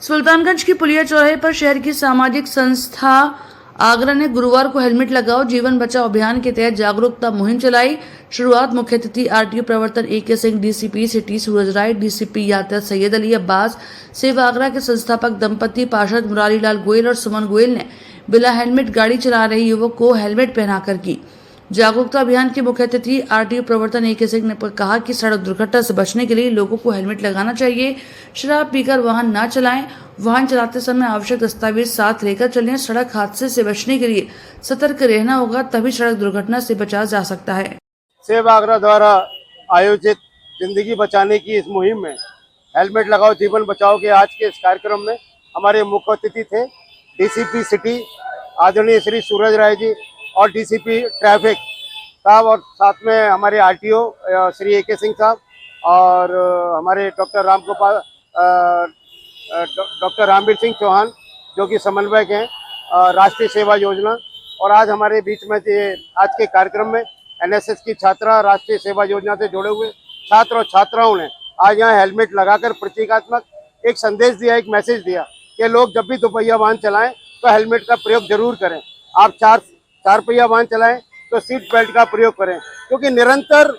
सुल्तानगंज की पुलिया चौराहे पर शहर की सामाजिक संस्था आगरा ने गुरुवार को हेलमेट लगाओ जीवन बचाओ अभियान के तहत जागरूकता मुहिम चलाई। शुरुआत मुख्य अतिथि आरटीओ प्रवर्तन AK सिंह, डीसीपी सिटी सूरज राय, डीसीपी यातायात सैयद अली अब्बास, सेवा आगरा के संस्थापक दंपति पार्षद मुरारी लाल गोयल और सुमन गोयल ने बिना हेलमेट गाड़ी चला रहे युवक को हेलमेट पहनाकर की। जागरूकता अभियान के मुख्य अतिथि आरटीओ प्रवर्तन AK सिंह ने कहा कि सड़क दुर्घटना से बचने के लिए लोगों को हेलमेट लगाना चाहिए। शराब पीकर वाहन न चलाएं, वाहन चलाते समय आवश्यक दस्तावेज साथ लेकर चलें। सड़क हादसे से बचने के लिए सतर्क रहना होगा, तभी सड़क दुर्घटना से बचा जा सकता है। सेवा आगरा द्वारा आयोजित जिंदगी बचाने की इस मुहिम में हेलमेट लगाओ जीवन बचाओ के आज के इस कार्यक्रम में हमारे मुख्य अतिथि थे डीसीपी सिटी आदरणीय श्री सूरज राय जी और डीसीपी ट्रैफिक साहब, और साथ में हमारे आरटीओ श्री AK सिंह साहब और हमारे डॉक्टर रामवीर सिंह चौहान जो कि समन्वयक हैं राष्ट्रीय सेवा योजना। और आज हमारे बीच में आज के कार्यक्रम में NSS की छात्रा राष्ट्रीय सेवा योजना से जुड़े हुए छात्र और छात्राओं ने आज यहाँ हेलमेट लगाकर प्रतीकात्मक एक संदेश दिया, एक मैसेज दिया कि लोग जब भी दोपहिया वाहन चलाएं तो हेलमेट का प्रयोग जरूर करें। आप चार पहिया वाहन चलाएं तो सीट बेल्ट का प्रयोग करें, क्योंकि निरंतर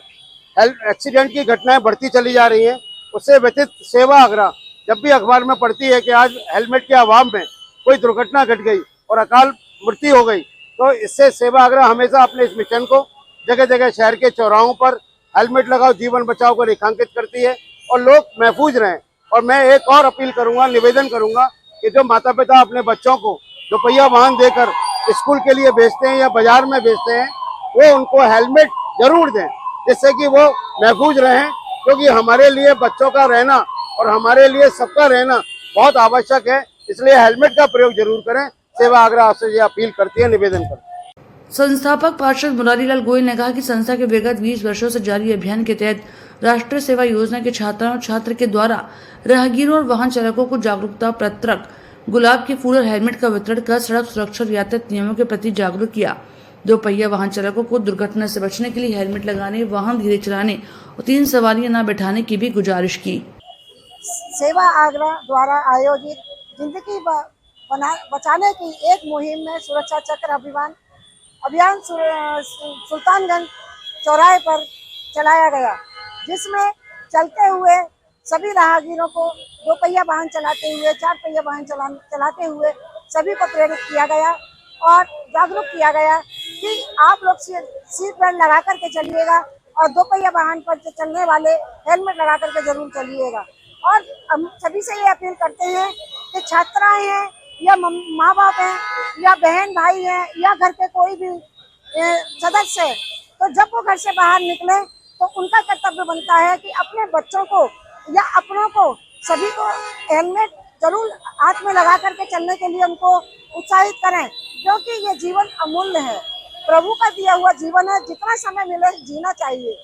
एक्सीडेंट की घटनाएं बढ़ती चली जा रही हैं। उससे व्यतीत सेवा आगरा जब भी अखबार में पढ़ती है कि आज हेलमेट के अभाव में कोई दुर्घटना घट गई और अकाल मृत्यु हो गई, तो इससे सेवा आगरा हमेशा अपने इस मिशन को जगह जगह शहर के चौराहों पर हेलमेट लगाओ जीवन बचाओ को रेखांकित करती है और लोग महफूज रहें। और मैं एक और अपील करूंगा, निवेदन करूंगा कि जो माता पिता अपने बच्चों को दोपहिया वाहन देकर स्कूल के लिए भेजते हैं या बाजार में भेजते हैं, वो उनको हेलमेट जरूर दें, जिससे कि वो महफूज रहें, क्योंकि हमारे लिए बच्चों का रहना और हमारे लिए सबका रहना बहुत आवश्यक है। इसलिए हेलमेट का प्रयोग जरूर करें। सेवा आगरा आपसे ये अपील करती है, निवेदन करती है। संस्थापक पार्षद मुरारी लाल गोयल ने कहा कि संस्था के विगत 20 वर्षों से जारी अभियान के तहत राष्ट्रीय सेवा योजना के छात्राओं और छात्र के द्वारा राहगीरों और वाहन चालकों को जागरूकता पत्रक, गुलाब के फूल और हेलमेट का वितरण कर सड़क सुरक्षा और यातायात नियमों के प्रति जागरूक किया। दोपहिया वाहन चालकों को दुर्घटना से बचने के लिए हेलमेट लगाने, वाहन धीरे चलाने और 3 सवारियां न बैठाने की भी गुजारिश की। सेवा आगरा द्वारा आयोजित जिंदगी बचाने की एक मुहिम में सुरक्षा चक्र अभियान सुल्तानगंज चौराहे पर चलाया गया, जिसमें चलते हुए सभी राहगीरों को दोपहिया वाहन चलाते हुए, 4 पहिया वाहन चलाते हुए सभी को प्रेरित किया गया और जागरूक किया गया कि आप लोग सीट बेल्ट लगा करके चलिएगा और दोपहिया वाहन पर चलने वाले हेलमेट लगा करके जरूर चलिएगा। और हम सभी से ये अपील करते हैं कि छात्राएं हैं या माँ बाप हैं या बहन भाई हैं या घर के कोई भी सदस्य है, तो जब वो घर से बाहर निकले तो उनका कर्तव्य बनता है कि अपने बच्चों को या अपनों को सभी को हेलमेट जरूर हाथ में लगा करके चलने के लिए उनको उत्साहित करें, क्योंकि ये जीवन अमूल्य है, प्रभु का दिया हुआ जीवन है, जितना समय मिले जीना चाहिए।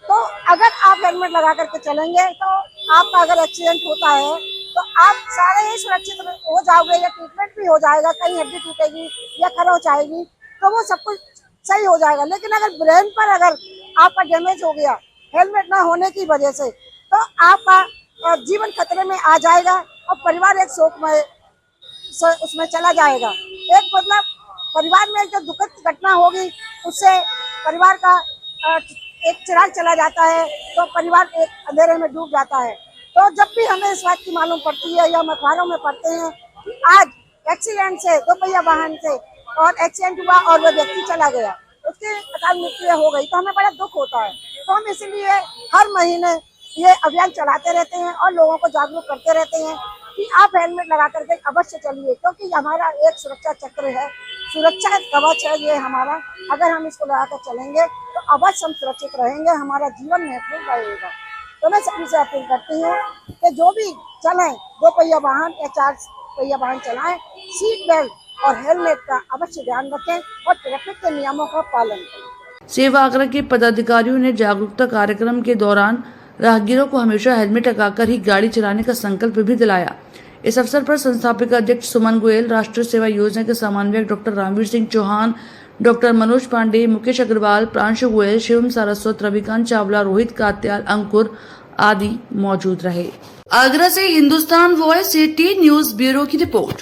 तो अगर आप हेलमेट लगा करके चलेंगे तो आपका अगर एक्सीडेंट होता है तो आप सारे ही सुरक्षित हो जाओगे या ट्रीटमेंट भी हो जाएगा, कहीं हड्डी टूटेगी या खरोंच आएगी तो वो सब कुछ सही हो जाएगा। लेकिन अगर ब्रेन पर अगर आपका डैमेज हो गया हेलमेट ना होने की वजह से, तो आपका जीवन खतरे में आ जाएगा और परिवार एक शोक में उसमें चला जाएगा। एक मतलब परिवार में जो दुखद घटना होगी उससे परिवार का एक चिराग चला जाता है, तो परिवार एक अंधेरे में डूब जाता है। तो जब भी हमें इस बात की मालूम पड़ती है या हम अखबारों में पढ़ते हैं कि आज एक्सीडेंट से दोपहिया वाहन से और एक्सीडेंट हुआ और वो व्यक्ति चला गया, उसकी अकाल मृत्यु हो गई, तो हमें बड़ा दुख होता है। तो हम इसीलिए हर महीने ये अभियान चलाते रहते हैं और लोगों को जागरूक करते रहते हैं कि आप हेलमेट लगा करके अवश्य चलिए, क्योंकि हमारा एक सुरक्षा चक्र है, सुरक्षा कवच है ये हमारा। अगर हम इसको लगाकर चलेंगे तो अवश्य हम सुरक्षित रहेंगे, हमारा जीवन महफूज रहेगा। तो मैं सभी से अपील करती हूँ कि जो भी चलें दोपहिया वाहन या 4 पहिया वाहन चलाएं, सीट बेल्ट और हेलमेट का अवश्य ध्यान रखें और ट्रैफिक के नियमों का पालन करें। सेवा आगरा के पदाधिकारियों ने जागरूकता कार्यक्रम के दौरान राहगीरों को हमेशा हेलमेट लगाकर ही गाड़ी चलाने का संकल्प भी दिलाया। इस अवसर पर संस्थापक अध्यक्ष सुमन गोयल, राष्ट्रीय सेवा योजना के समन्वयक डॉक्टर रामवीर सिंह चौहान, डॉक्टर मनोज पांडे, मुकेश अग्रवाल, प्रांशु गोयल, शिवम सारस्वत, रविकांत चावला, रोहित कात्याल, अंकुर, आदि मौजूद रहे। आगरा से हिंदुस्तान वॉइस 18 न्यूज ब्यूरो की रिपोर्ट।